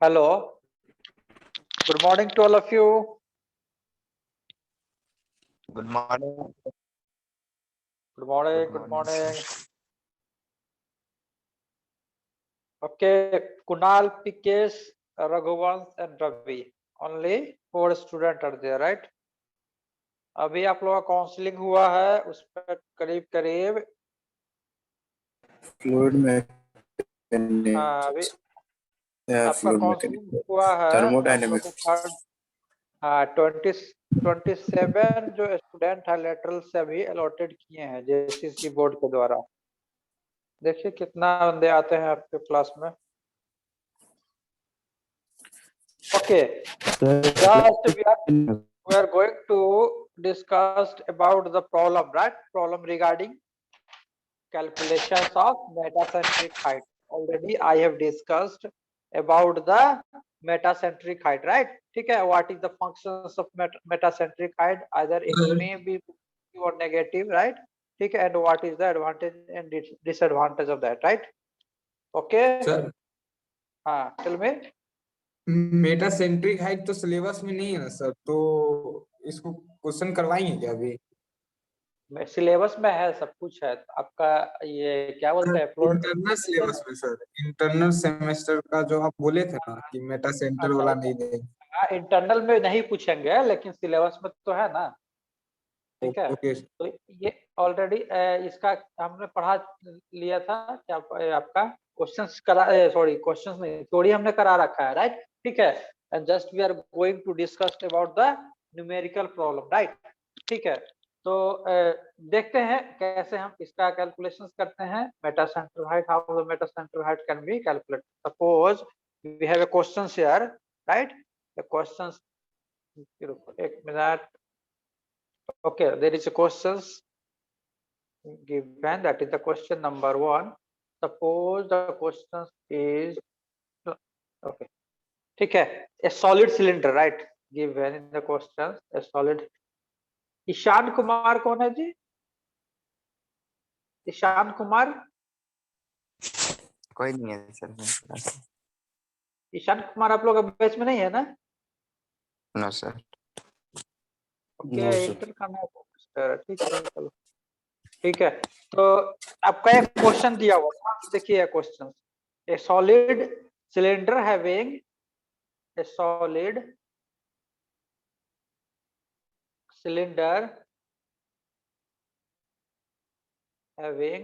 Hello, good morning to all of you. Good morning. Good morning, Good good morning, morning. sir. Okay, Kunal, Pikesh, Raghuvans and Ravi. Only 4 students are there, right? अभी आप लोगों का counselling हुआ है, उस पर करीब करीब फ्लूइड मैकेनिक्स अभी या आपका फ्लूइड काउंसलिंग मैकेनिक्स हुआ है। आप लोग को थर्मोडायनेमिक्स थर्ड 27 जो स्टूडेंट है लेटरल से अभी अलॉटेड किए हैं जेसीसी बोर्ड के द्वारा। देखिए कितना बंदे आते हैं आपके क्लास में। Okay, just we are going to discuss about the problem, right? Problem regarding calculations of metacentric height. Already I have discussed about the metacentric height, right? ठीक है, what is the functions of metacentric height? Either it may be positive or negative, right? ठीक है, and what is the advantage and disadvantage of that, right? Okay. Sir हाँ, tell me. Metacentric height तो syllabus में नहीं है ना sir, तो इसको क्वेश्चन करवाएंगे क्या अभी? सिलेबस में है, सब कुछ है आपका। ये क्या बोलते हैं इंटरनल सिलेबस में सर, इंटरनल सेमेस्टर का जो आप बोले थे ना कि मेटासेंटर वाला नहीं देंगे। इंटरनल में नहीं पूछेंगे लेकिन सिलेबस में तो है ना। ठीक है, ओके तो ये ऑलरेडी इसका हमने पढ़ा लिया था। क्या आपका क्वेश्चंस करा, सॉरी क्वेश्चंस नहीं, थ्योरी हमने करा रखा है, राइट? ठीक है, and just we are going to discuss about the numerical problem, right? ठीक है, तो देखते हैं कैसे हम इसका कैलकुलेशंस करते हैं। Metacentre height, how the metacentre height can be calculated. Suppose we have a question here, right? The questions, एक minute. Okay, there is a questions given, that is the question number 1. Suppose the question is okay, ठीक है, a solid cylinder, right? Given in the question a solid. Ishan Kumar कौन है जी? ईशान कुमार? कोई नहीं है sir. Ishan Kumar आप लोग बैच में नहीं है ना? No sir. ओके, इंटर करना है, ठीक है, चलो ठीक है। तो आपका एक क्वेश्चन दिया हुआ था, देखिए question, A solid cylinder having a solid cylinder having,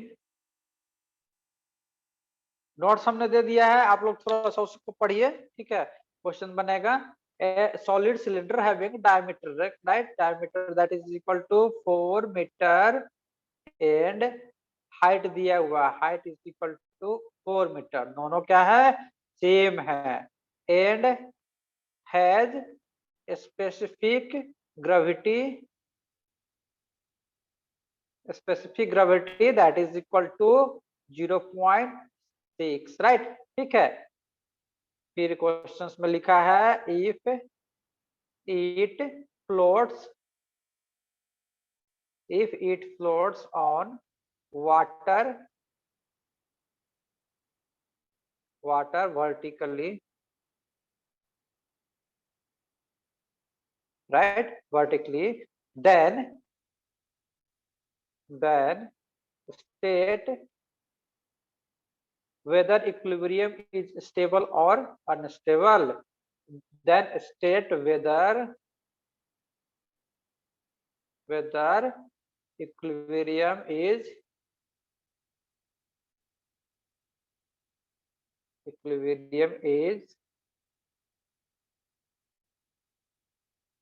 notes हमने दे दिया है, आप लोग थोड़ा सा उसको पढ़िए। ठीक है, क्वेश्चन बनेगा a solid cylinder having diameter, right? Diameter that is equal to 4 metre एंड हाइट दिया हुआ, height is equal to 4 metre, दोनों क्या है? सेम है। And has specific gravity that is equal to 0.6, right? ठीक है, फिर क्वेश्चंस में लिखा है if it floats on water vertically, right? Vertically, then state whether equilibrium is stable or unstable. Then state whether equilibrium is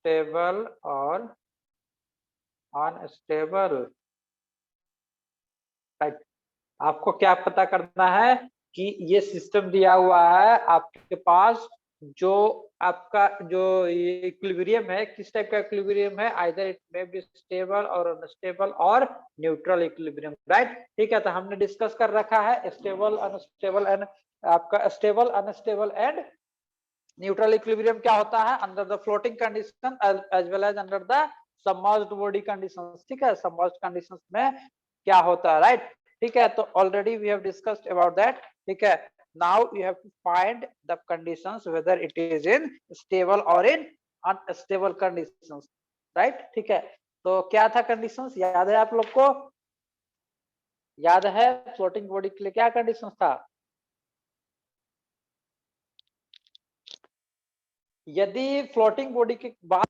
stable or unstable, right? आपको क्या पता करना है कि ये सिस्टम दिया हुआ है आपके पास, जो आपका जो इक्विलिब्रियम है किस टाइप का इक्विलिब्रियम है, either it may be stable और अनस्टेबल और न्यूट्रल इक्विलिब्रियम, राइट? ठीक है, तो हमने डिस्कस कर रखा है स्टेबल अनस्टेबल एंड आपका stable unstable and neutral equilibrium क्या होता है under the floating condition as well as under the submerged body conditions. ठीक है, सबमर्ज्ड कंडीशंस में क्या होता है, राइट? ठीक है, तो already we have discussed about that. ठीक है, now you have to find the conditions whether it is in stable or in unstable conditions, right? ठीक है, तो क्या था कंडीशंस, याद है आप लोग को? याद है फ्लोटिंग बॉडी के लिए क्या कंडीशंस था? यदि फ्लोटिंग बॉडी के बाद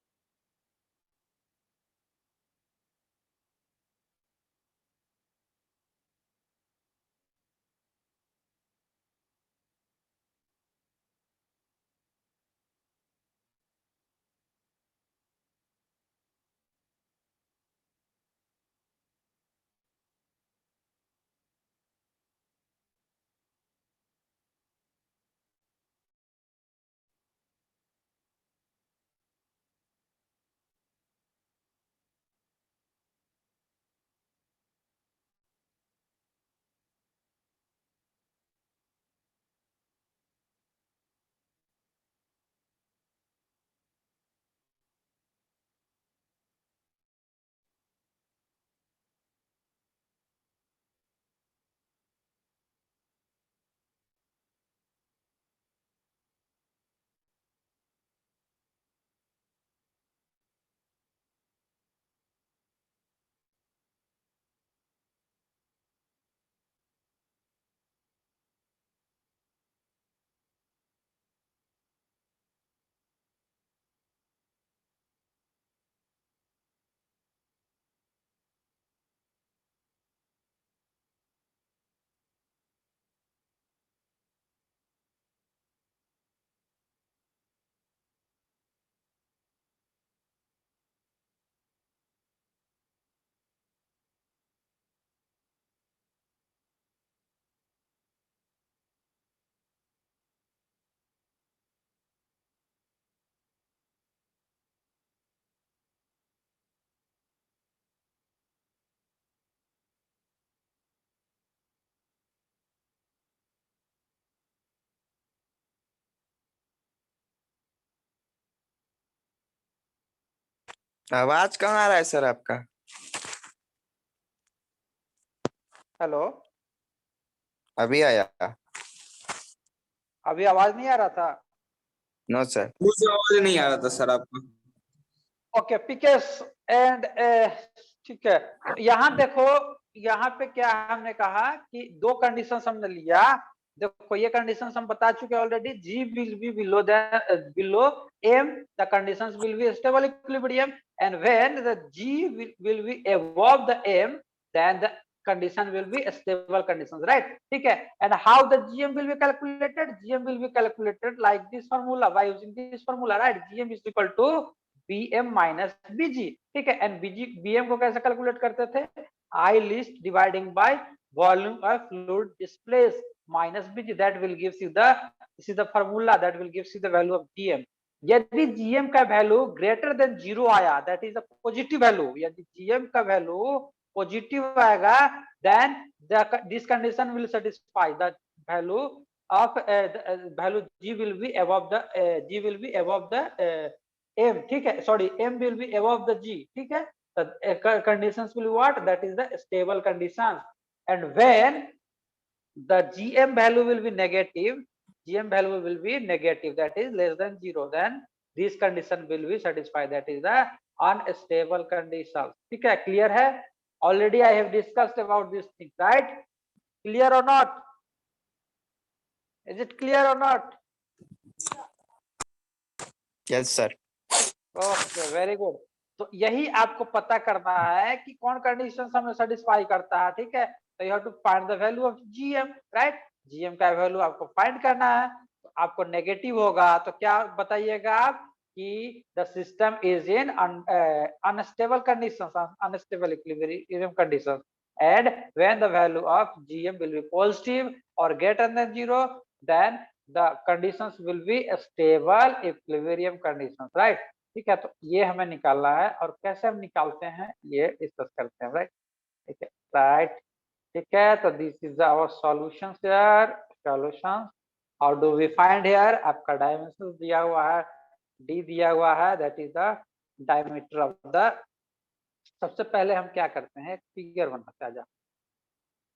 आवाज कहाँ आ रहा है सर आपका? हेलो, अभी आया? अभी आवाज नहीं आ रहा था? No sir. कुछ आवाज नहीं आ रहा था सर आपका। ओके पिकेस एंड ठीक है, तो यहाँ देखो, यहाँ पे क्या हमने कहा कि दो कंडीशंस हमने लिया। देखो ये कंडीशंस हम बता चुके already, G will be below M, the conditions will be stable equilibrium, and when the G will be above the M then the condition will be stable conditions, right? ठीक है, and how the gm will be calculated? Gm will be calculated like this formula, by using this formula, right? Gm is equal to bm minus bg, ठीक है, and bm को कैसे calculate करते थे? I list dividing by volume of fluid displaced minus bg, that will gives you the, this is the formula that will gives you the value of gm. यदि gm का value greater than 0 आया, that is a positive value, यदि gm का value positive आएगा, then this condition will satisfy the value of value g will be above the g will be above the m, ठीक है, sorry, m will be above the g, ठीक है, the conditions will be what? That is the stable conditions. And when the gm value will be negative, gm value will be negative, that is less than 0, then this condition will be satisfied, that is the unstable condition, ठीक है, clear है? Already I have discussed about this thing, right? Clear or not? Is it clear or not? Yes sir. Okay, very good. तो यही आपको पता करना है कि कौन कंडीशन हमें सेटिस्फाई करता है, ठीक है, तो you have to find the value of GM, right? GM का वैल्यू आपको फाइंड करना है, तो आपको नेगेटिव होगा तो क्या बताइएगा आप कि the system is in unstable conditions, unstable equilibrium conditions, and when the value of gm will be positive or greater than 0, then the conditions will be a stable equilibrium conditions, right? ठीक है, तो ये हमें निकालना है, और कैसे हम निकालते हैं ये डिस्कस करते हैं, राइट? ठीक है, राइट, ठीक है, तो this is our solution here, solution. How do we find here? आपका डायमेंशन दिया हुआ है, डी दिया हुआ है, that is the diameter of the. सबसे पहले हम क्या करते हैं, एक फिगर बनाते हैं,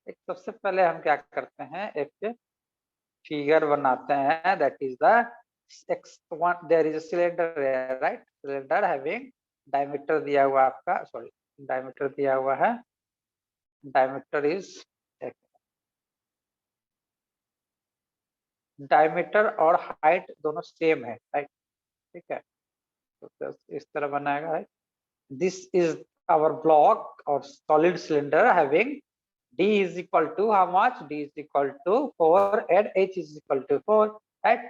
एक सबसे पहले हम क्या करते हैं, एक फिगर बनाते हैं, that is the x1, there is a cylinder, right, cylinder having diameter दिया हुआ आपका, सॉरी डायमीटर दिया हुआ है, डायमीटर इज, डायमीटर और हाइट दोनों सेम है, राइट, ठीक है, तो इस तरह बनाएगा, right. This is our block और solid cylinder having d is equal to how much? D is equal to 4 and h is equal to 4, right?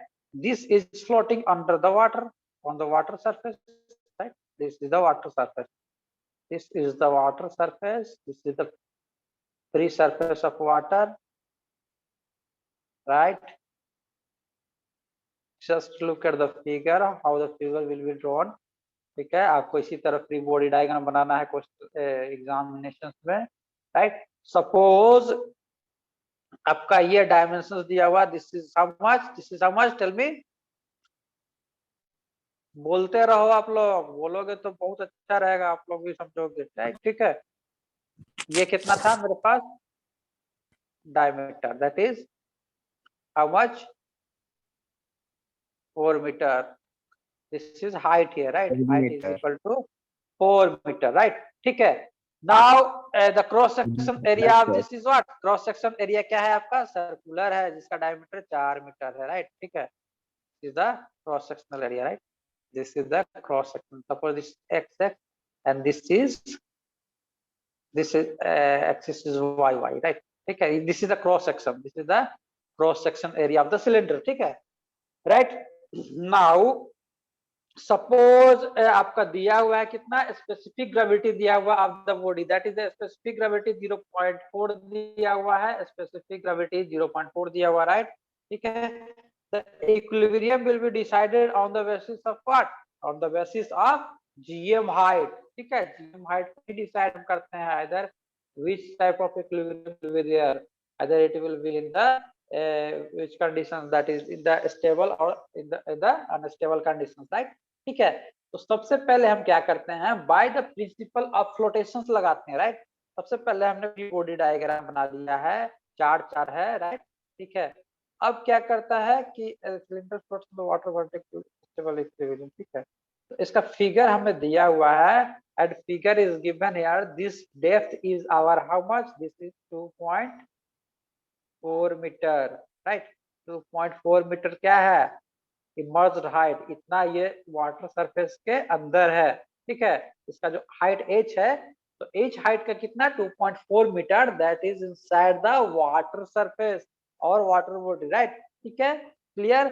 This is floating under the water, on the water surface, right? This is the water surface. This is the water surface. This is the free surface of water, right? Just look at the figure, how the figure will be drawn. ठीक है, आपको इसी तरह free body diagram बनाना है question examination में, right. Suppose आपका ये डायमेंशंस दिया हुआ, this is how much, this is how much, tell me, बोलते रहो, आप लोग बोलोगे तो बहुत अच्छा रहेगा, आप लोग भी समझोगे, ठीक है। ये कितना था मेरे पास, diameter, that is how much, 4 metre, this is height here, right, height is equal to 4 metre, right, ठीक है। Now the cross section area of this is what, cross section area क्या है आपका, सर्कुलर है, जिसका डायमीटर 4 मीटर है, right, ठीक है, is the cross sectional area, right. This is the cross section. Suppose this x and this is axis is y, right? ठीक है, this is the cross section. This is the cross section area of the cylinder. ठीक है, right? Now suppose आपका दिया हुआ है कितना, specific gravity दिया हुआ of the body, that is specific gravity 0.4 दिया हुआ है, स्पेसिफिक ग्रेविटी 0.4 दिया हुआ, राइट, ठीक है। The equilibrium will be decided on the basis of what? On the basis of GM height, ठीक है, GM height को डिसाइड करते हैं, either which type of equilibrium will be there, either it will be in the which conditions, that is in the stable or in the unstable conditions, right, ठीक है। तो सबसे पहले हम क्या करते हैं, बाय द प्रिंसिपल ऑफ फ्लोटेशंस लगाते हैं, राइट। सबसे पहले हमने बॉडी डायग्राम बना दिया है, चार है, राइट, ठीक है। अब क्या करता है कि cylinder floats in the water vertical stable equilibrium, ठीक है। तो इसका फिगर हमें दिया हुआ है, and figure is given here, this depth is our how much, this is 2.4 metre, right, 2.4 metre क्या है, इमर्ज्ड हाइट, इतना ये वाटर सरफेस के अंदर है, ठीक है। इसका जो हाइट h है, तो h हाइट का कितना, 2.4 metre, that is inside the water surface और वाटर बॉडी, राइट, ठीक है, क्लियर।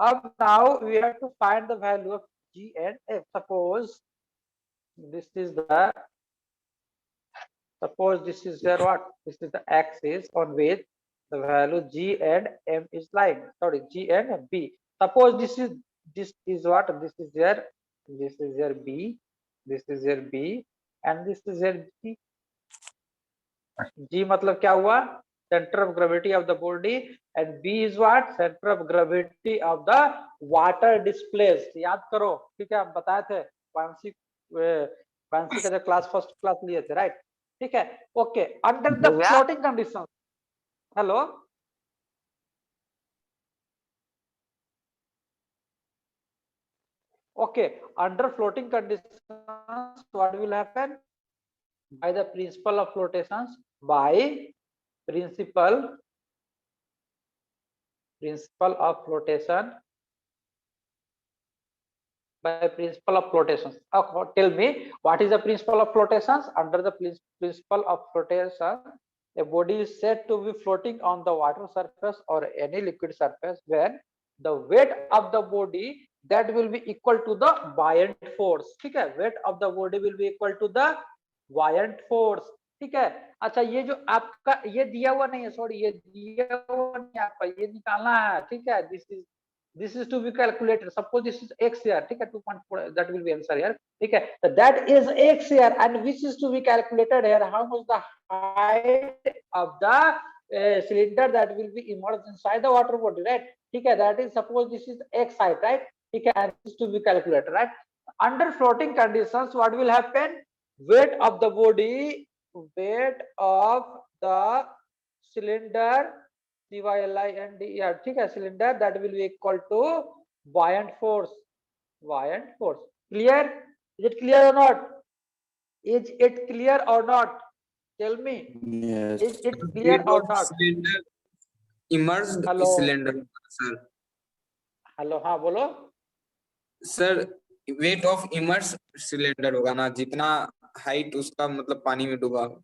अब now we have to find the value of g and f. Suppose this is your what, this is the axis on which the value g and m is lying, sorry, g and b. Suppose this is what, this is your b, this is your b and this is your g. g मतलब क्या हुआ, center of gravity of the body, and b is what, center of gravity of the water displaced. याद करो, ठीक है, हम बताए थे वांसी का जो क्लास, फर्स्ट क्लास लिए थे, राइट, ठीक है, okay. Under the floating condition, hello, okay, under floating conditions what will happen, by the principle of flotations, by principle of flotation, by principle of flotations. Tell me, what is the principle of flotations? Under the principle of flotation, a body is said to be floating on the water surface or any liquid surface when the weight of the body that will be equal to the buoyant force, ठीक है, weight of the body will be equal to the buoyant force, ठीक है। अच्छा, ये जो आपका ये दिया हुआ नहीं है, सॉरी, ये दिया हुआ नहीं है आपका, ये निकालना है, ठीक है, this is to be calculated. Suppose this is x here, ठीक है, 2.4, that will be answer here, ठीक है, so that is x here, and which is to be calculated here, how much the height of the cylinder that will be immersed inside the water body, right, ठीक है, that is, suppose this is x height, right, ठीक है, and this is to be calculated, right। Under floating conditions what will happen, weight of the body, weight of the cylinder CYLINDER, ठीक है, cylinder, that will be equal to buoyant force, buoyant force. Clear? Is it clear or not? Is it clear or not? Tell me, Yes. is it clear Weight or of not? cylinder immersed Hello, cylinder, sir. Hello, हाँ बोलो। Sir weight of immerse cylinder होगा ना, जितना height उसका मतलब पानी में डूबा हो।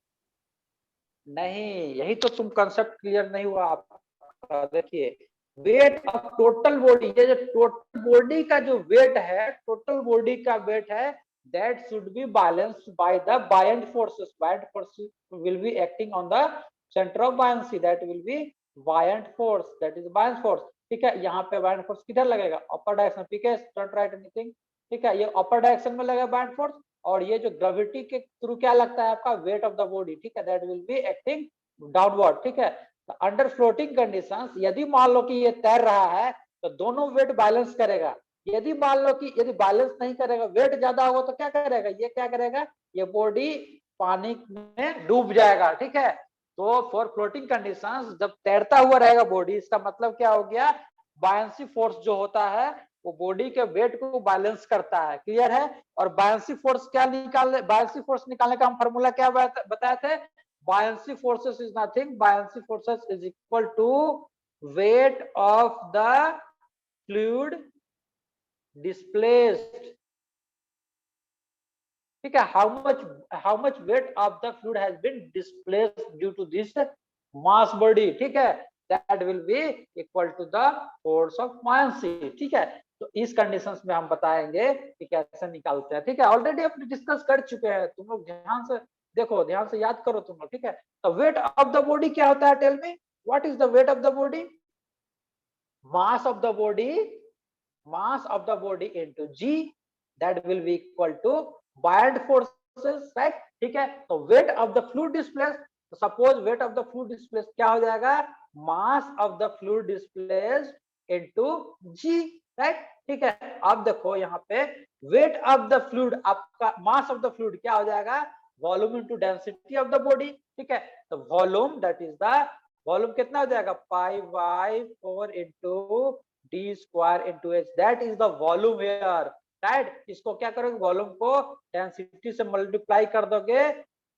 नहीं, यही तो तुम कंसेप्ट क्लियर नहीं हुआ आपका। देखिए, वेट ऑफ टोटल बॉडी, ये जो टोटल बॉडी का जो वेट है, टोटल बॉडी का वेट है, that should be balanced by the buoyant forces. Buoyant force will be acting on the centre of buoyancy, that will B buoyant force, that is buoyant force. ठीक है, यहाँ पे buoyant force किधर लगेगा? Upper direction. ठीक है, don't write anything. ठीक है, ये अपर डायरेक्शन में लगेगा बायंट फोर्स, और ये जो ग्रेविटी के थ्रू क्या लगता है आपका? Wait of the body. ठीक है, that will be acting downward. ठीक है, अंडर फ्लोटिंग कंडीशंस, यदि मान लो कि ये तैर रहा है तो दोनों वेट बैलेंस करेगा। यदि मान लो कि यदि बैलेंस नहीं करेगा, वेट ज्यादा होगा, तो क्या करेगा? ये क्या करेगा? ये बॉडी पानी में डूब जाएगा। ठीक है, तो फॉर फ्लोटिंग कंडीशंस, जब तैरता हुआ रहेगा बॉडी, इसका मतलब क्या हो गया? बायंसी फोर्स जो होता है वो बॉडी के वेट को बैलेंस करता है। क्लियर है? और बायंसी फोर्स क्या निकालने, बायंसी फोर्स निकालने का हम फॉर्मूला क्या बताए थे? buoyancy forces is nothing, buoyancy forces is equal to weight of the fluid displaced. ठीक है, how much weight of the fluid has been displaced due to this mass body. ठीक है, that will be equal to the force of buoyancy. ठीक है, तो इस conditions में हम बताएंगे कि कैसे निकालते हैं। ठीक है, ऑलरेडी अपने डिस्कस कर चुके हैं, तुम लोग ध्यान से देखो, ध्यान से याद करो तुम लोग। ठीक है, तो वेट ऑफ द बॉडी क्या होता है? Tell me, what is the weight of the body? Mass of the body, mass of the body into g, that will be equal to buoyant forces, right? ठीक है, तो weight of the fluid displace, तो suppose weight of the fluid displace क्या हो जाएगा? Mass of the fluid displace into ji, right? ठीक है, अब देखो यहाँ पे वेट ऑफ द फ्लूइड, आपका मास ऑफ द फ्लूइड क्या हो जाएगा? Volume into density of the body. ठीक है, तो volume, that is the volume कितना हो जाएगा? पाई by 4 into D square into H, that is the volume here, right? इसको क्या करोगे? वॉल्यूम को डेंसिटी से मल्टीप्लाई कर दोगे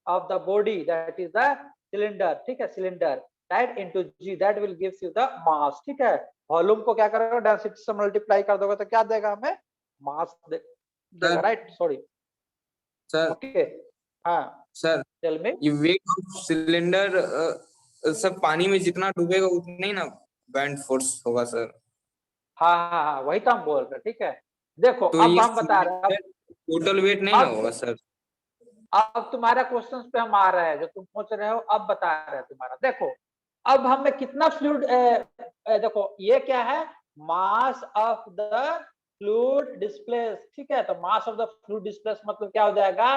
of the body, that is the cylinder. ठीक है, cylinder, right, into G, that will gives you the mass. ठीक है, वॉल्यूम को क्या करोगे? डेंसिटी से मल्टीप्लाई कर दोगे तो क्या देगा हमें? मास देगा, राइट? सॉरी सर ओके, हाँ सर टेल मी। ये वेट ऑफ सिलेंडर सब पानी में जितना डूबेगा उतना ही ना बैंड फोर्स होगा सर। हाँ हाँ हाँ, वही तो हम बोल रहे हैं। ठीक है, देखो तो अब ये हम बता रहे हैं, टोटल वेट नहीं ना अब होगा सर? अब तुम्हारा क्वेश्चन पे हम आ रहे हैं, जो तुम पूछ रहे हो अब बता रहे हैं तुम्हारा। देखो अब हमें कितना फ्लूइड, देखो ये क्या है? Mass of the fluid displace. ठीक है, तो mass of the fluid displace मतलब क्या हो जाएगा?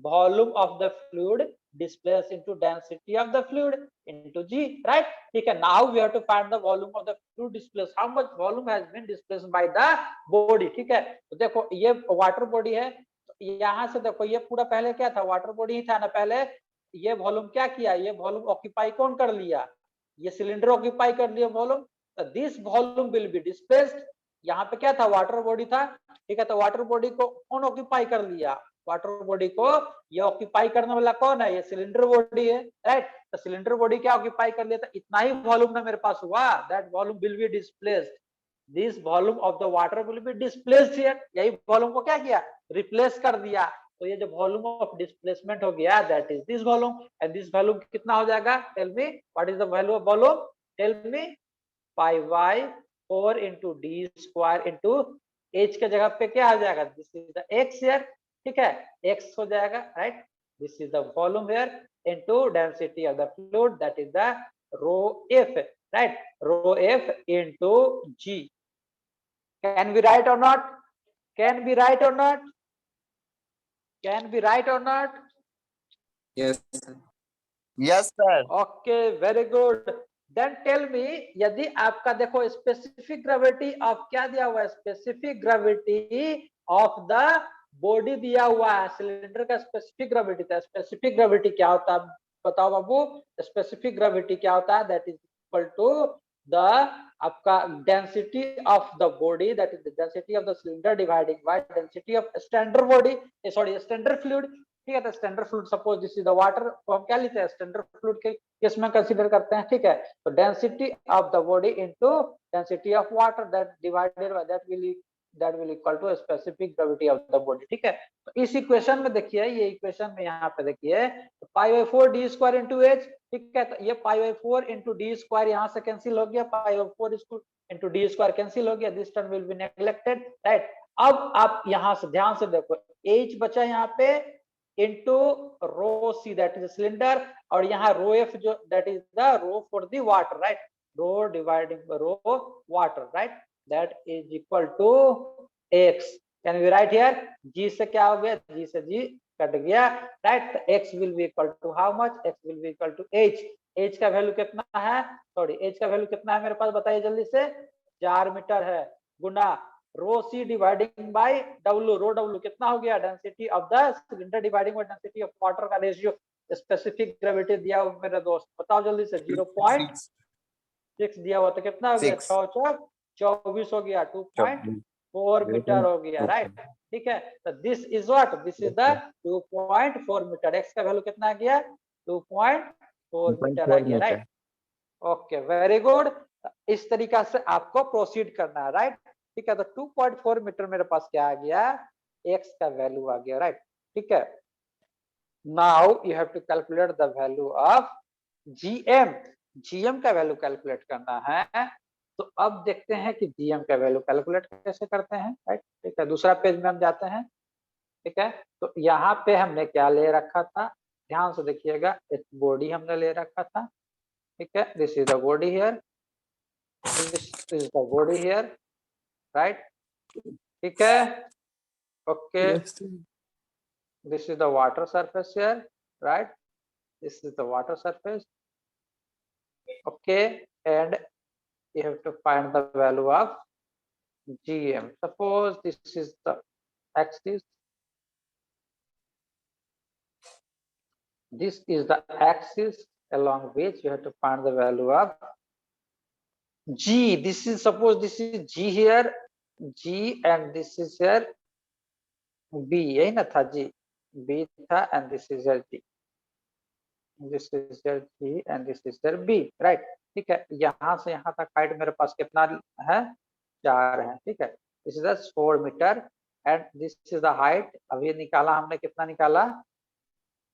Volume of the fluid displace into density of the fluid into ji, right? ठीक है, now we have to find the volume of the fluid displace, how much volume has been displaced by the body. ठीक है, तो देखो ये water body है, यहाँ से देखो ये पूरा पहले क्या था? वाटर बॉडी ही था ना पहले। ये वॉल्यूम क्या किया? ये वॉल्यूम ऑक्यूपाई कौन कर लिया? ये सिलेंडर ऑक्यूपाई कर लिया वॉल्यूम, तो this volume will be displaced. यहाँ पे क्या था? वाटर बॉडी था। ठीक है, तो वाटर बॉडी को कौन ऑक्यूपाई कर लिया? वाटर बॉडी को ये ऑक्यूपाई करने वाला कौन है? ये सिलेंडर बॉडी है, राइट? तो सिलेंडर बॉडी क्या ऑक्यूपाई कर लिया था? इतना ही वॉल्यूम ना मेरे पास हुआ, that volume will be displaced, this volume of the water will be displaced here. यही वॉल्यूम को क्या किया? रिप्लेस कर दिया। तो ये जो वॉल्यूम ऑफ डिस्प्लेसमेंट हो गया, that is this volume, and this volume कितना हो जाएगा? Tell me, what is the value of volume? Tell me, pi by 4 into D square into H के जगह पे क्या आ जाएगा? This is the X here. ठीक है, एक्स हो जाएगा, right? This is the volume here into density of the fluid, that is the rho F, right? Rho F into G. Can we write or not? Can we write or not? Can we write or not? Yes yes sir. Okay, very good. Then tell me, यदि आपका देखो specific gravity of क्या दिया हुआ है? Specific gravity of the body दिया हुआ है, सिलेंडर का स्पेसिफिक ग्रेविटी था। स्पेसिफिक ग्रेविटी क्या होता है बताओ बाबू? स्पेसिफिक ग्रेविटी क्या होता है? That is equal to the आपका density of the body, that is the density of the cylinder dividing by density of standard body, sorry standard fluid. ठीक है, तो standard fluid suppose this is the water, तो हम क्या लेते हैं standard fluid के केस में कंसीडर करते हैं। ठीक है, तो density of the body into density of water that divided by that will equal to specific gravity of the body। ठीक है, तो इस इक्वेशन में देखिए, ये इक्वेशन में यहाँ पे देखिए पाई by 4 D square into H. ठीक है, तो ये पाई बाई 4 इंटू डी स्क्वायर यहाँ से कैंसिल हो गया, पाई by 4 into D square cancel हो गया, this term will be neglected, right. अब आप यहाँ से ध्यान से देखो, एच बचा यहाँ पे into rho C that is cylinder, और यहाँ रो एफ जो that is the rho for the water, right, rho dividing rho water, right, that is equal to x। can we write here, g से क्या हो गया, g से g cut गया, right, x will be equal to how much, x will be equal to h। h का value कितना है, sorry h का वैल्यू कितना है मेरे पास, बताइए जल्दी से, 4 मीटर है, गुना rho c dividing by w, rho w कितना हो गया, density of the cylinder dividing by density of water का रेशियो, स्पेसिफिक ग्रेविटी दिया हुआ मेरे दोस्त, बताओ जल्दी से, 0.6 दिया हुआ, तो कितना हो गया, 6 24 हो गया, 2.4 मीटर हो गया, राइट। ठीक है, तो this is what, this is the 2.4 metre, X का वैल्यू कितना आ गया, 2.4 मीटर आ गया, राइट। ओके, वेरी गुड, इस तरीका से आपको प्रोसीड करना है, राइट। ठीक है, तो 2.4 मीटर मेरे पास क्या आ गया, एक्स का वैल्यू आ गया, राइट। ठीक है, now you have to calculate the value of GM, GM का वैल्यू कैलकुलेट करना है। तो अब देखते हैं कि जीएम का वैल्यू कैलकुलेट कैसे करते हैं, राइट। ठीक है, दूसरा पेज में हम जाते हैं। ठीक है, तो यहाँ पे हमने क्या ले रखा था, ध्यान से देखिएगा, एक बॉडी हमने ले रखा था। ठीक है, this is the body here, this is the body here, right. ठीक है, okay, this is the water surface here, right, this is the water surface, okay, and you have to find the value of gm। suppose this is the axis, this is the axis along which you have to find the value of g। this is, suppose this is g here, g, and this is here b, यही ना था g, b था, and this is here g, this is here g, and this is here b, right। ठीक है, यहाँ से यहाँ तक हाइट मेरे पास कितना है, 4 है। ठीक है, this is 4 metre and this is the height, अभी निकाला हमने, कितना निकाला,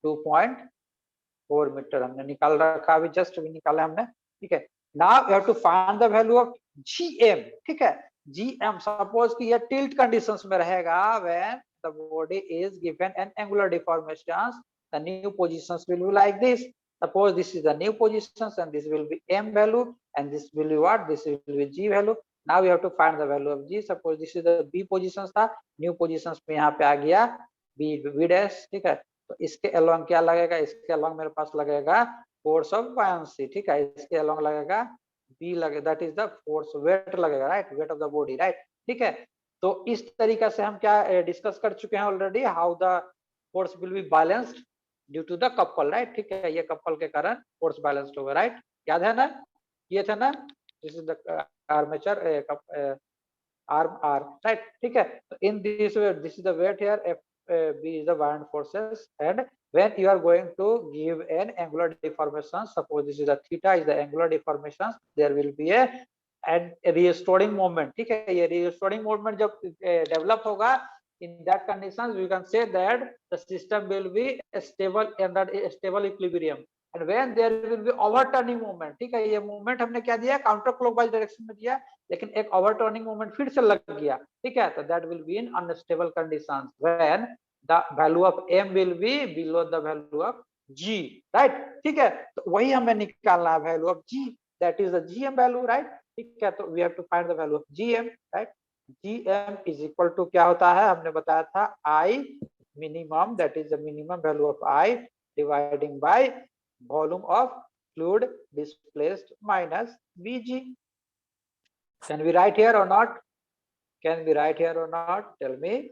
2.4 मीटर हमने निकाल रखा, अभी जस्ट अभी निकाला हमने। ठीक है, now you have to find the value of GM. ठीक है, जीएम सपोज कि ये टिल्ट कंडीशंस में रहेगा, when the body is given an angular deformations, the new positions will be like this. Suppose this is the new positions and this will be m value and this will be what, this will be g value। now you have to find the value of g। suppose this is the b positions था, new positions में यहाँ पे आ गया b dash। ठीक है, तो इसके along क्या लगेगा, इसके along मेरे पास लगेगा force of buoyancy। ठीक है, इसके along लगेगा b लगे, that is the force, weight लगेगा, right, weight of the body, right। ठीक है, तो इस तरीका से हम क्या डिस्कस कर चुके हैं already, how the force will be balanced due to the couple, right. ठीक है, ये कपल के कारण फोर्स बैलेंस्ड होगा, राइट, याद है ना, ये था ना, this is the armature arm R, right. ठीक है, तो in this way this is the weight here, F B is the bound forces, and when you are going to give an angular deformation, suppose this is the theta is the angular deformation, there will be a restoring moment। ठीक है, ये restoring moment जब develop होगा, in that conditions we can say that the system will be stable and a stable equilibrium, and when there will be overturning movement। ठीक है, ये movement हमने क्या दिया, काउंटर क्लॉकवाइज डायरेक्शन में दिया, लेकिन एक ओवरटर्निंग मूवमेंट फिर से लग गया। ठीक है, तो that will be in unstable conditions when the value of m will be below the value of g, right. ठीक है, तो वही हमें निकालना है, value of g, that is the gm value, right. ठीक है, तो we have to find the value of gm, right. gm is equal to क्या होता है, हमने बताया था I minimum, that is the minimum value of I dividing by volume of fluid displaced minus Vg। Can we write here or not? Can we write here or not? Tell me.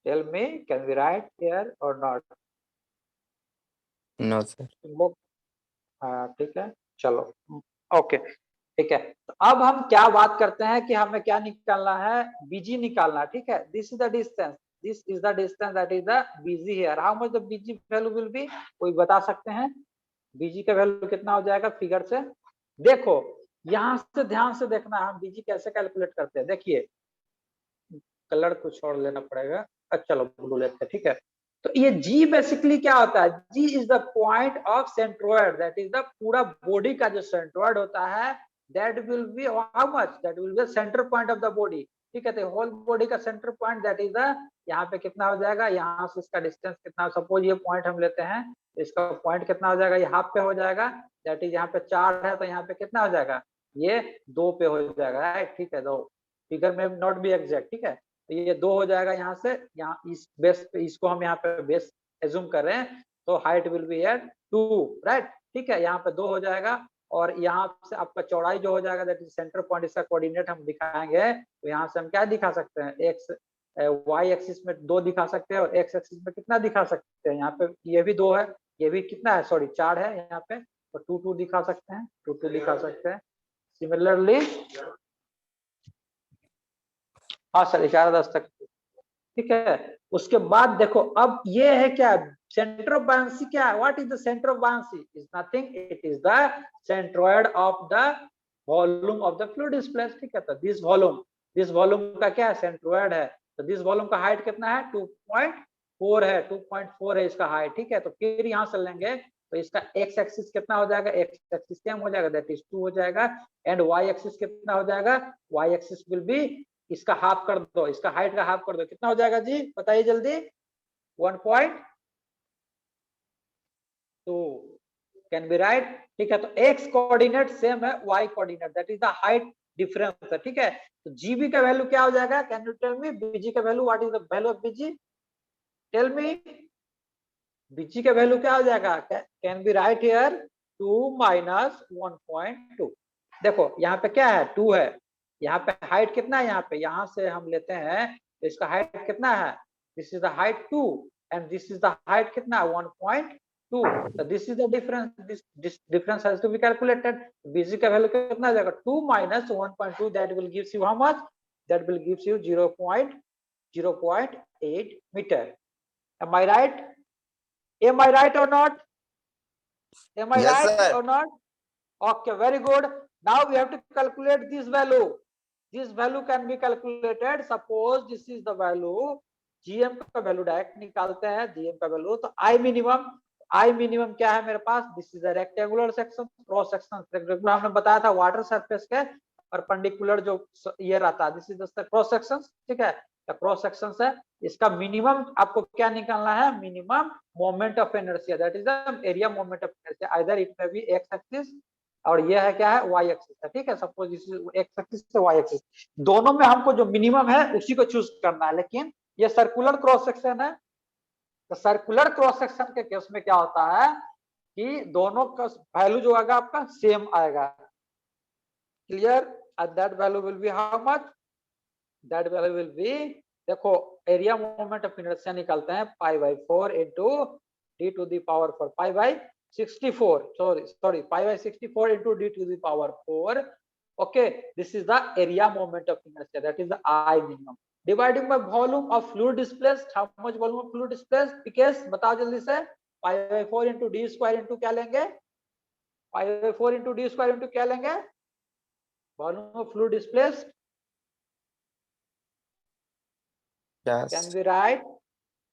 Tell me, can we write here or not? No, sir. हाँ ठीक है, चलो okay ठीक है। तो अब हम क्या बात करते हैं कि हमें क्या निकालना है, बीजी निकालना है, ठीक है। This is the distance, this is the distance that is the BG here. How much the BG value will be, कोई बता सकते हैं बीजी का वैल्यू कितना हो जाएगा फिगर से? देखो यहां से ध्यान से देखना, हम बीजी कैसे कैलकुलेट करते हैं। देखिए कलर कुछ और लेना पड़ेगा, अच्छा चलो ब्लू लेते हैं, ठीक है। तो ये जी बेसिकली क्या होता है, g is the point of centroid, that is the पूरा बॉडी का जो सेंट्रोइड होता है, that will be how much, that will be centre point of the body, ठीक है। तो होल बॉडी का centre point that is the, यहाँ पे कितना हो जाएगा, यहाँ से इसका डिस्टेंस कितना, सपोज ये पॉइंट हम लेते हैं, इसका पॉइंट कितना हो जाएगा, ये हाफ पे हो जाएगा, दैट इज यहाँ पे 4 है तो यहाँ पे कितना हो जाएगा, ये 2 पे हो जाएगा, राइट, ठीक है। 2 फिगर में नॉट बी एग्जैक्ट, ठीक है। तो ये 2 हो जाएगा यहाँ से, यहाँ इस बेस पे, इसको हम यहाँ पे बेस एज्यूम कर रहे हैं, तो height will be at 2, right, ठीक है। यहाँ पे 2 हो जाएगा, और यहाँ से आपका चौड़ाई जो हो जाएगा दैट इज सेंटर पॉइंट, इसका कोऑर्डिनेट हम दिखाएंगे। तो यहाँ से हम क्या दिखा सकते हैं, एक्स वाई एक्सिस में 2 दिखा सकते हैं, और एक्स एक्सिस में कितना दिखा सकते हैं, यहाँ पे ये भी 2 है, ये भी कितना है, सॉरी 4 है यहाँ पे, तो 2 2 दिखा सकते हैं, 2 2 दिखा सकते हैं। सिमिलरली हाँ सर 11 10 तक, ठीक है। उसके बाद देखो अब ये है क्या, सेंटर ऑफ बायंसी क्या है, what is the centre of buoyancy, is nothing, it is the centroid of the volume of the fluid displace, ठीक है। तो दिस वॉल्यूम का क्या है, सेंट्रोइड है। तो दिस वॉल्यूम का हाइट कितना है, 2.4 है, 2.4 है इसका हाइट, ठीक है। तो फिर यहाँ से लेंगे तो इसका एक्स एक्सिस कितना हो जाएगा, एक्स एक्सिस सेम हो जाएगा, दैट इज 2 हो जाएगा, एंड वाई एक्सिस कितना हो जाएगा, वाई एक्सिस विल बी, इसका हाफ कर दो, इसका हाइट का हाफ कर दो, कितना हो जाएगा जी बताइए जल्दी, 1.2 कैन बी राइट, ठीक है। तो एक्स कोऑर्डिनेट सेम है Y coordinate, that is the height difference है, ठीक है। तो जीबी का वैल्यू क्या हो जाएगा, can you tell me BG का value, what is the value of BG, tell me BG का वैल्यू क्या हो जाएगा, can be right here 2 minus 1.2। देखो यहाँ पे क्या है, 2 है, यहाँ पे हाइट कितना है, यहाँ पे यहाँ से हम लेते हैं तो इसका हाइट कितना है, this is the height 2 and this is the height कितना 1.2, तो this is the difference, this difference has to be calculated. BG का वैल्यू कितना आ जाएगा, 2 minus 1.2, that will gives you how much, that will gives you 0.8 metre. Am I right? Am I right or not? Am I Yes, right sir. or not? Okay, very good. Now we have to calculate this value. This value can be calculated. Suppose this is the value. GM का value direct निकालते हैं, GM का value, तो I minimum क्या है मेरे पास, this is a rectangular section, cross section rectangular हमने बताया था वाटर सरफेस के परपेंडिकुलर जो ये रहता है, this is the cross section, ठीक है। क्रॉस सेक्शन है, इसका मिनिमम आपको क्या निकालना है, minimum moment of inertia, that is the area moment of inertia, either it में बी एक्स एक्सिस और ये है क्या है वाई एक्सिस है, ठीक है। Suppose this is x axis से वाई एक्सिस, दोनों में हमको जो मिनिमम है उसी को चूज करना है। लेकिन ये सर्कुलर क्रॉस सेक्शन है, तो सर्कुलर क्रॉस सेक्शन के केस में क्या होता है कि दोनों का वैल्यू जो आएगा आपका सेम आएगा, clear, and that value will be how much, that value will B, देखो एरिया मोमेंट ऑफ इनर्शिया निकालते हैं π/4 into d to the power 4, π/64, sorry π/64 into d to the power 4, okay, this is the area moment of inertia, that is the I minimum, dividing by volume of fluid displaced, how much volume of fluid displaced, because बताओ जल्दी से, π/4 into d square into क्या लेंगे, π/4 into d square into क्या लेंगे, volume of fluid displaced, Yes. can be right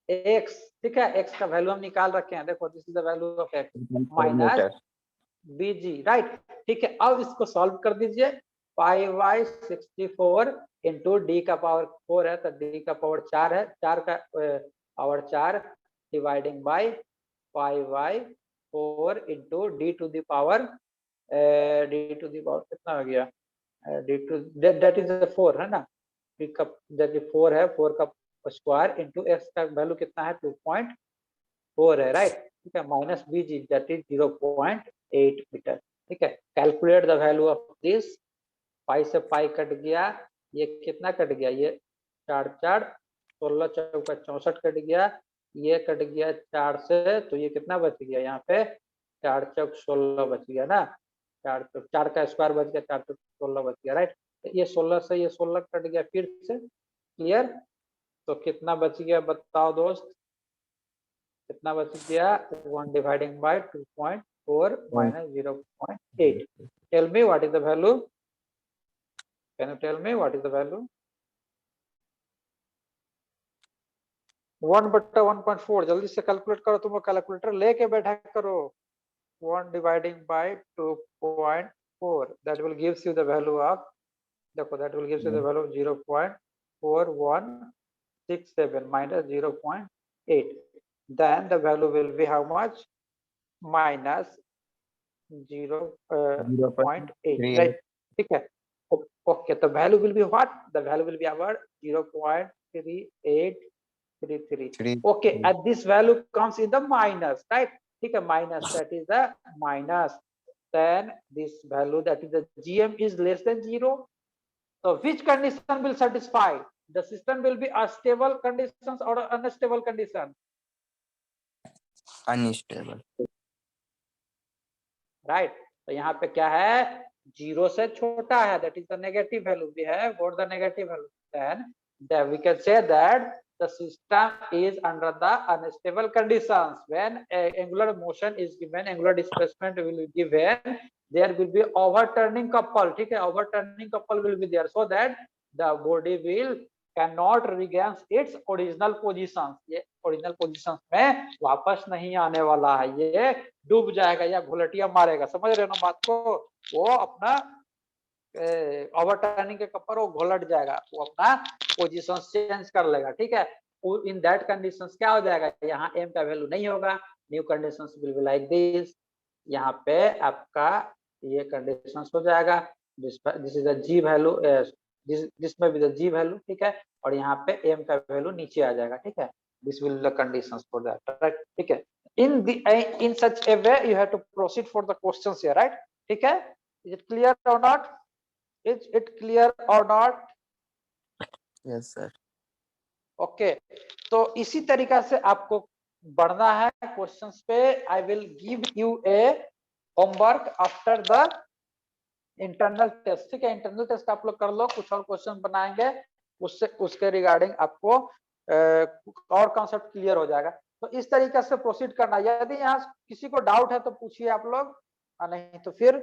x, ठीक है। x का वैल्यू हम निकाल रखे हैं, देखो this is the value of x minus bg, right, ठीक है। अब इसको सॉल्व कर दीजिए, π/64 इंटू डी का पावर 4 है, तो डी का पावर 4 है, 4 का power 4 dividing by π/4 into d to the power कितना हो गया, डी टू दैट इज 4 है ना, डी का दैट इज 4 है, 4 का स्क्वायर इंटू एक्स का वैल्यू कितना है 2.4 है, राइट, ठीक है, minus bg that is 0.8 metre, ठीक है। Calculate the value of this, pi से पाई कट गया, ये कितना कट गया, ये 4 4 16 चौका 64 कट गया, ये कट गया 4 से, तो ये कितना बच गया यहाँ पे 4 चौक 16 बच गया ना, 4 का स्क्वायर बच गया, 4 चौक 16 बच गया, राइट। ये 16 से ये 16 कट गया फिर से, क्लियर। तो कितना बच गया बताओ दोस्त, कितना बच गया, 1 dividing by 2.4 minus 0.8। Tell me what is the value, can you tell me what is the value. 1/1.4, जल्दी से कैलकुलेट करो, तुम कैलकुलेटर लेके बैठा करो। 1 dividing by 2.4, that will gives you the value of, देखो that will gives you the value of 0.4167 minus 0.8, then the value will be how much, minus 0.8, right, ठीक है। Okay, the value will be what, the value will be our 0.3833, okay, and this value comes in the minus, right, ठीक है, minus, that is the minus, then this value, that is the GM is less than 0, so which condition will satisfy, the system will be a stable conditions or unstable condition, Unstable. right, तो यहाँ पे क्या है, 0 से छोटा है, that is the negative value, we have got the negative value, then we can say that the system is under the unstable conditions when angular motion is given, angular displacement will be given, there will be overturning couple, ठीक है, overturning couple will be there, so that the body will cannot regain its original positions, ये original positions में वापस नहीं आने वाला है, ये डूब जाएगा या घुलटिया मारेगा, समझ रहे हो ना बात को, वो अपना ओवरटर्निंग के कपर वो घोलट जाएगा, वो अपना पोजीशन चेंज कर लेगा, ठीक है। इन दैट कंडीशंस क्या हो जाएगा, यहाँ m का वैल्यू नहीं होगा, new conditions will be like this, यहाँ पे आपका ये कंडीशंस हो जाएगा, this is the G value, this में भी द जी वैल्यू, ठीक है, और यहाँ पे m का वैल्यू नीचे आ जाएगा, ठीक है, this will the conditions for that, right, ठीक है। in such a way you have to proceed for the questions here, right, ठीक है, is it clear or not, is it clear or not, Yes, sir. Okay तो इसी तरीका से आपको बढ़ना है क्वेश्चंस पे, I will give you a homework after the internal test, ठीक है, इंटरनल टेस्ट आप लोग कर लो, कुछ और क्वेश्चन बनाएंगे, उससे उसके रिगार्डिंग आपको और कॉन्सेप्ट क्लियर हो जाएगा, तो इस तरीके से प्रोसीड करना, यदि यहाँ किसी को डाउट है तो पूछिए आप लोग, नहीं तो फिर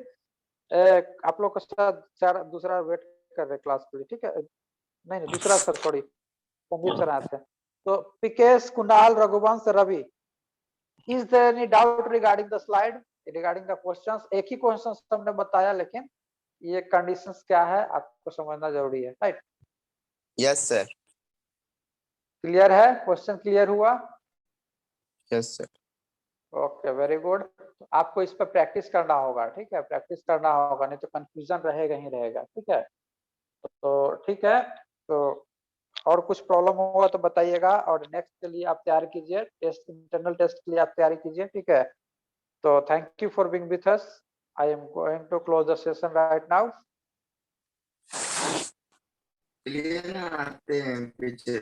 आप लोग का साथ दूसरा वेट कर रहे क्लास के लिए, ठीक है, नहीं दूसरा सर सॉरी संदीप सर आते हैं, तो Pikesh, Kunal, Raghuvansh, Ravi, is there any doubt regarding the slide, regarding the questions, एक ही क्वेश्चंस हमने बताया, लेकिन ये कंडीशंस क्या है आपको समझना जरूरी है, राइट, Yes, sir. क्लियर है, क्वेश्चन क्लियर हुआ, Yes, sir. Okay very good, आपको इस पर प्रैक्टिस करना होगा, ठीक है, प्रैक्टिस करना होगा, नहीं तो कंफ्यूजन रहेगा ही रहेगा, ठीक है, तो ठीक है, तो और कुछ प्रॉब्लम होगा तो बताइएगा, और नेक्स्ट के लिए आप तैयार कीजिए, टेस्ट इंटरनल टेस्ट के लिए आप तैयारी कीजिए, ठीक है, तो thank you for being with us, I am going to close the session right now. चलिए ना आते हैं पीछे।